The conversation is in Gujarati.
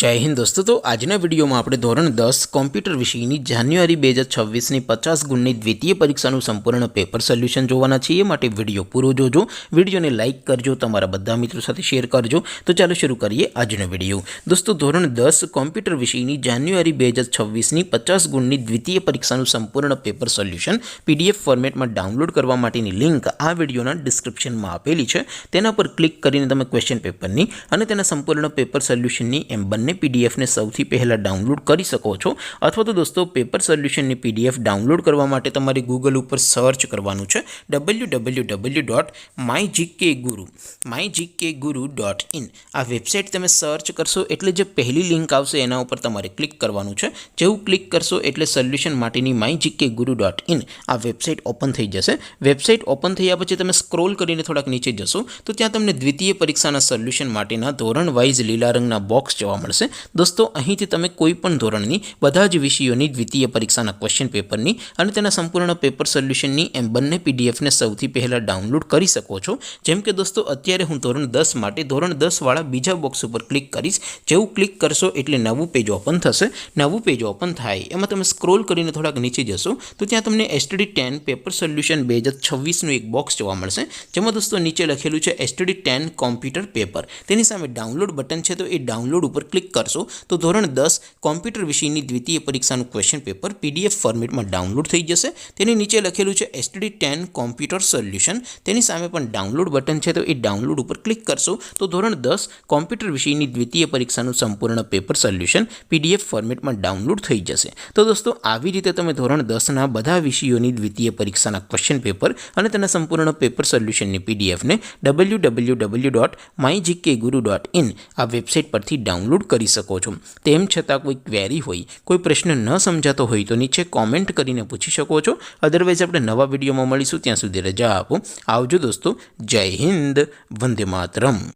जय हिंद दोस्तों। तो आजना विडियो में આપણે ધોરણ 10 કોમ્પ્યુટર વિષયની જાન્યુઆરી 2026 ની 50 ગુણની દ્વિતીય પરીક્ષાનું સંપૂર્ણ પેપર સોલ્યુશન જોવાના છીએ। માટે વિડિયો પૂરો જોજો, વિડિયોને લાઈક કરજો, તમારા બધા મિત્રો સાથે શેર કરજો। તો ચાલો શરૂ કરીએ આજનો વિડિયો। દોસ્તો ધોરણ 10 કોમ્પ્યુટર વિષયની જાન્યુઆરી 2026 ની 50 ગુણની દ્વિતીય પરીક્ષાનું સંપૂર્ણ પેપર સોલ્યુશન પીડીએફ ફોર્મેટમાં ડાઉનલોડ કરવા માટેની લિંક આ વિડિયોના ડિસ્ક્રિપ્શનમાં આપેલી છે। તેના પર ક્લિક કરીને તમે ક્વેશ્ચન પેપરની અને તેના સંપૂર્ણ પેપર સોલ્યુશનની એમ બંને पीडीएफ ने सौथी पहला डाउनलॉड करी सको छो। अथवा तो दोस्तों पेपर सोल्यूशन ने पीडीएफ डाउनलॉड करवा माटे तमारे गूगल पर सर्च करवानुं छे www.mygkguru.in। आ वेबसाइट तमे सर्च करशो एटले जे पहली लिंक आवशे एना उपर तमारे क्लिक करवानुं छे। जेवुं क्लिक करशो एटले सोल्यूशन माटेनी mygkguru.in आ वेबसाइट ओपन थई जशे। वेबसाइट ओपन थया पछी तमे स्क्रॉल करीने थोड़ाक नीचे जशो तो त्यां तमने द्वितीय परीक्षाना सोल्यूशन माटेना धोरण वाइज लीला रंगना बॉक्स जोवा मळशे। दोस्तों અહીંથી તમે કોઈ પણ ધોરણની બધા જ વિષયોની દ્વિતીય પરીક્ષાના ક્વેશ્ચન પેપરની અને તેના સંપૂર્ણ પેપર સોલ્યુશનની એમ બંને પીડીએફને સૌથી પહેલા ડાઉનલોડ કરી શકો છો। જેમ કે દોસ્તો અત્યારે હું ધોરણ 10 માટે ધોરણ 10 વાળા બીજા બોક્સ ઉપર ક્લિક કરીશ। જેવું ક્લિક કરશો એટલે નવું પેજ ઓપન થશે। નવું પેજ ઓપન થાય એમાં તમે સ્ક્રોલ કરીને થોડાક નીચે જશો તો ત્યાં તમને STD10 પેપર સોલ્યુશન 2026નું એક બોક્સ જોવા મળશે। જેમાં દોસ્તો નીચે લખેલું છે STD10 કોમ્પ્યુટર પેપર। તેની સામે ડાઉનલોડ બટન છે તો એ ડાઉનલોડ ઉપર क्लिक करशो तो धोरण 10 कॉम्प्यूटर विषयनी द्वितीय परीक्षाનું क्वेश्चन पेपर पीडीएफ फॉर्मेट में डाउनलॉड थई जशे। तेनी नीचे लखेलुं छे STD10 कॉम्प्यूटर सोल्यूशन। तेनी सामे पण डाउनलॉड बटन छे तो ए डाउनलॉड पर क्लिक करशो तो धोरण 10 कॉम्प्यूटर विषयनी द्वितीय परीक्षाનું संपूर्ण पेपर सोल्यूशन पीडीएफ फॉर्मेट में डाउनलॉड थई जशे। तो दोस्तों આવી રીતે તમે ધોરણ 10 ના બધા વિષયોની દ્વિતીય પરીક્ષાના ક્વેશ્ચન પેપર અને તેના સંપૂર્ણ પેપર સોલ્યુશનની પીડીએફ ને www.mygkguru.in આ વેબસાઇટ પરથી डाउनलॉड करी सको छो। तेम छतां कोई क्वेरी होय, कोई प्रश्न न समजातो होय तो नीचे कॉमेंट करीने पूछी शको छो। अदरवाइज आपणे नवा विडियोमां मळीशुं, त्यां सुधी रजा आपो। आवजो दोस्तों। जय हिंद, वंदे मातरम।